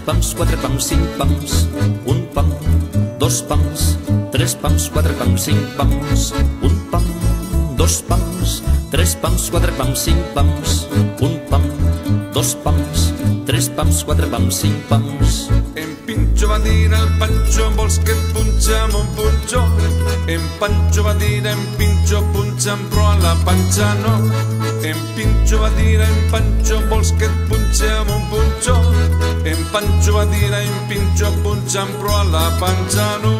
pams, 4 pams, 5 pams, un pam, 2 pams, 3 pams, 4 pams, 5 pams, un pam, 2 pams, 3 pams, 4 pams, 5 pams, un pam, 2 pams, 3 pams, 4 pams, 5 pams. En Pinxo va dir al Panxo, vols que et punxem un punxó? En Panxo va dir en Pinxo, punxa'm però a la panxa no. En Pinxo va dir en Panxo, vols que et punxem un punxó? En Panxo va dir en Pinxo, punxa'm però a la panxa no.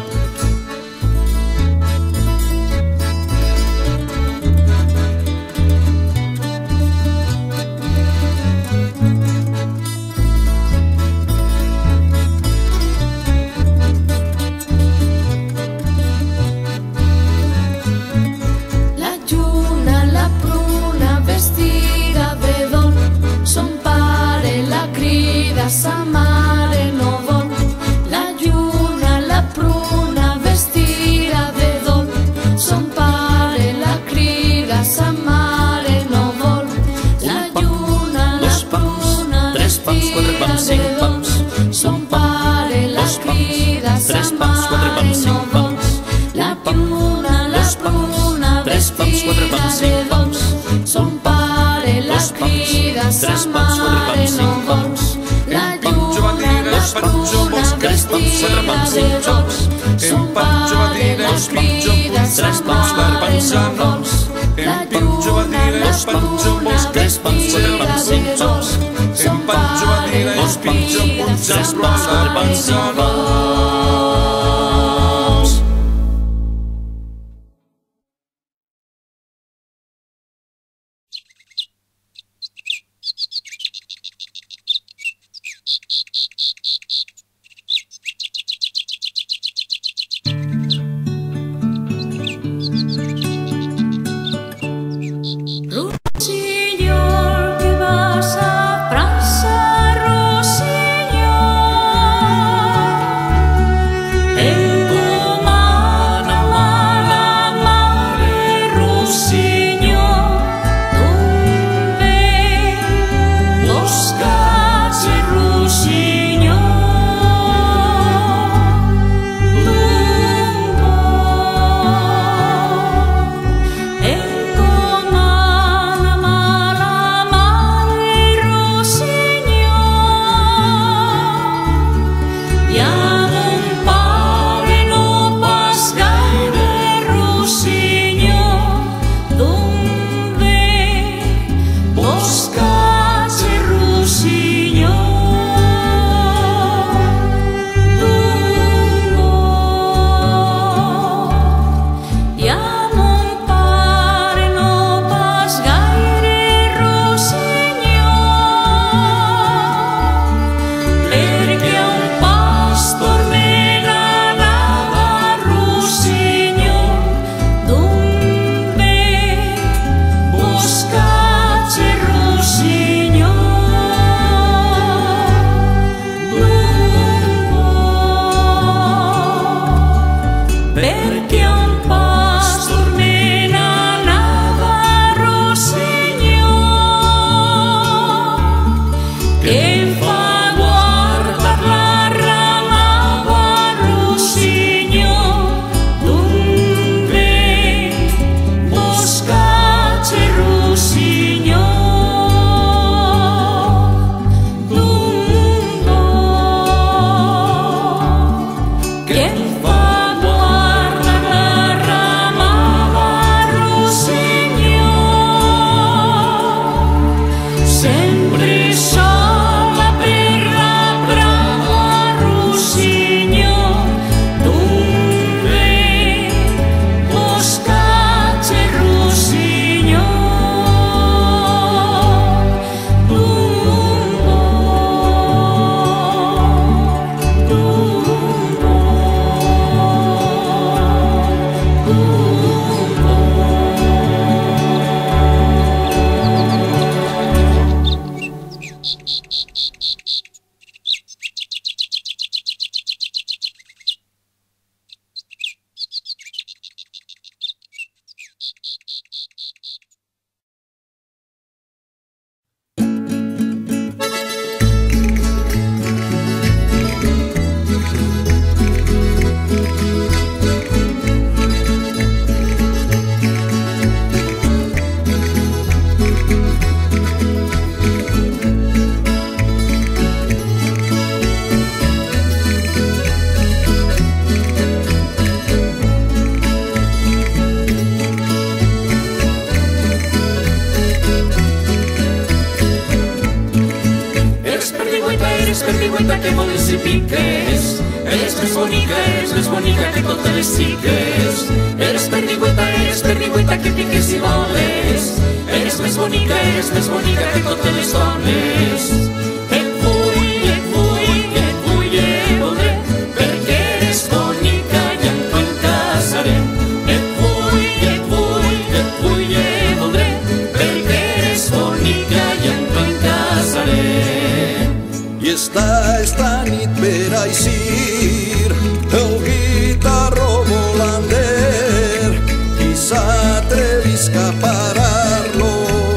Sa mare no vol, la lluna, la pruna, vestida de dol. Son pare la crida, sa mare no vol, la lluna, la pruna, vestida de dol. Son pare la crida, sa mare no vol, la lluna, la pruna, vestida de dol. Son pare la crida, sa mare no vol. En Panxo va dir el Panxo, vols que et punxem un punxó? En Panxo va dir el Panxo, punxa'm la panxa no. En Pinxo va dir el Panxo, vols que et punxem un punxó? En Panxo va dir el Pinxo, punxa'm la panxa no. eres perdigüeta que voles i piques. Eres més bonica que totes les xiques. Eres perdigüeta que piques i voles. Eres més bonica que totes les dones. Et vull i voldré, perquè eres bonica i amb tu em casaré. Et vull i voldré, perquè eres bonica i amb tu em casaré. I esta nit per aixir el guitarro volander, qui s'atrevisca a parar-lo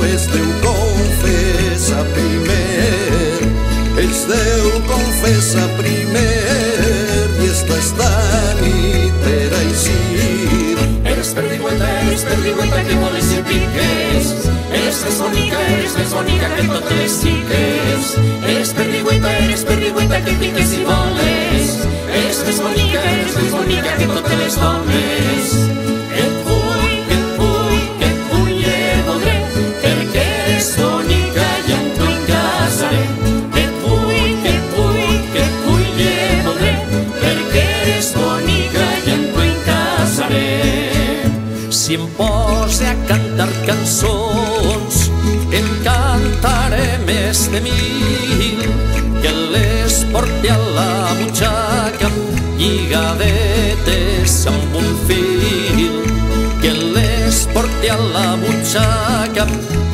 es deu confessa primer, es deu confessa primer, i esta nit per aixir. Eres perdigüeta que voles i piques. Eres més bonica que totes les xiques. Eres perdigüeta que piques i voles. Eres més bonica que totes les dones. Et vull i voldré, perquè eres bonica i amb tu em casaré. Et vull i voldré, perquè eres bonica i amb tu em casaré. Si em pose a cantar cançons, em cantaré més de 1000, que les porti a la butxaca lligadetes amb un fil, que les porti a la butxaca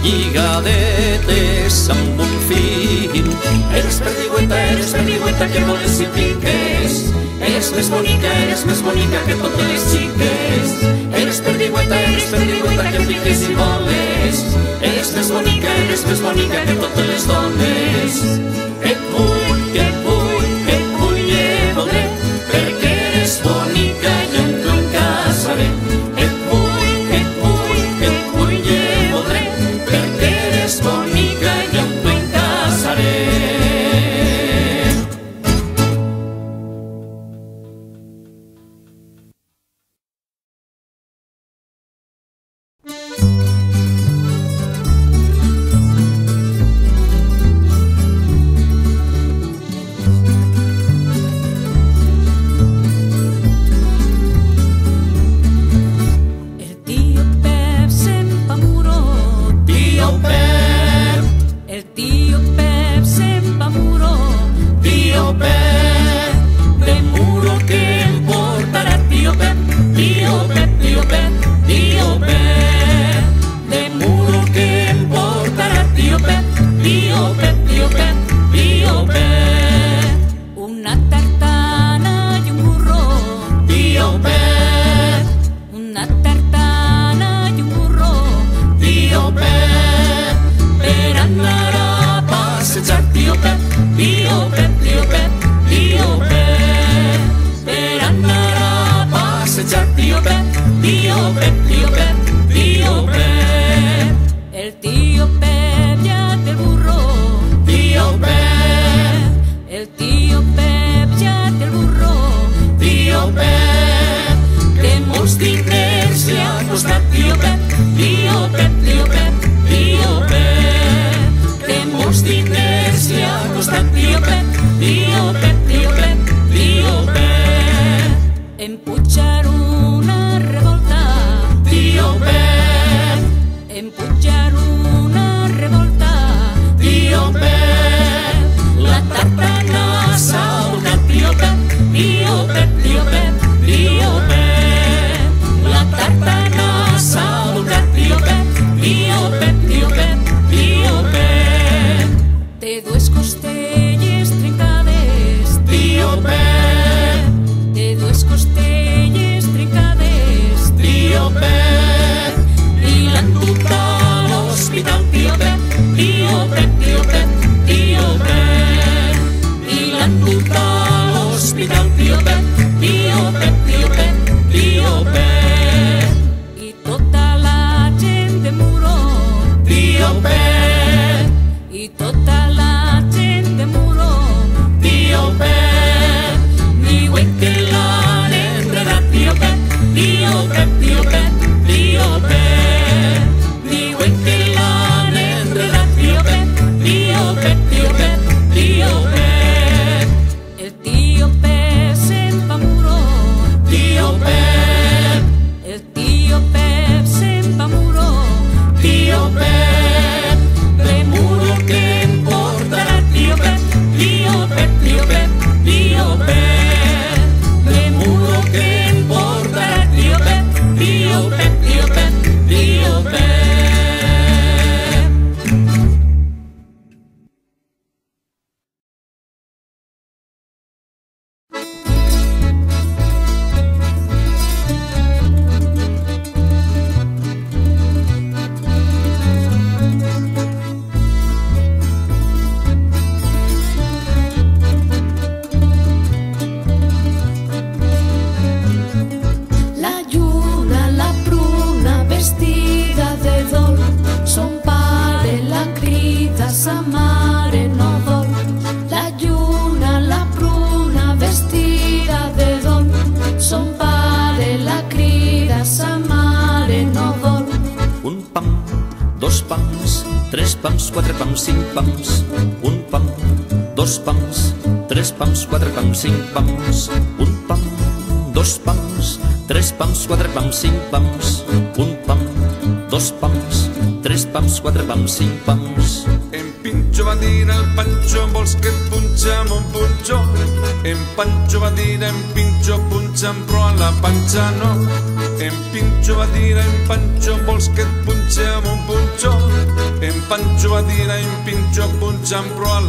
lligadetes amb un fil. Eres perdigüeta que voles i piques. Eres més bonica que totes les xiques. Eres perdigüeta que piques i voles. Eres més bonica que totes les dones. Et vull i voldré, perquè eres bonica i amb tu em casaré. Et vull i voldré, perquè eres bonica i amb tu em casaré. Dio ben, Dio ben, Dio ben. La lluna, la pruna, vestida de dol, son pare la crida sa mare no dol. La lluna, la pruna, vestida de dol, son pare la crida sa mare no dol. Un pam, dos pams, tres pams, quatre pams, cinc pams. Un pam, dos pams, tres pams, quatre pams, cinc pams. Un pam, dos pams, tres pams, quatre pams, cinc pams. Un pam, dos pams, tres pams, quatre pams, cinc pams. En Pinxo va dir al Panxo, vols que et punxem un punxó? En Panxo va dir en Pinxo, punxa'm però a la panxa no. En Pinxo va dir en Panxo, vols que et punxem un punxó? En Panxo va dir en Pinxo, punxa'm però a la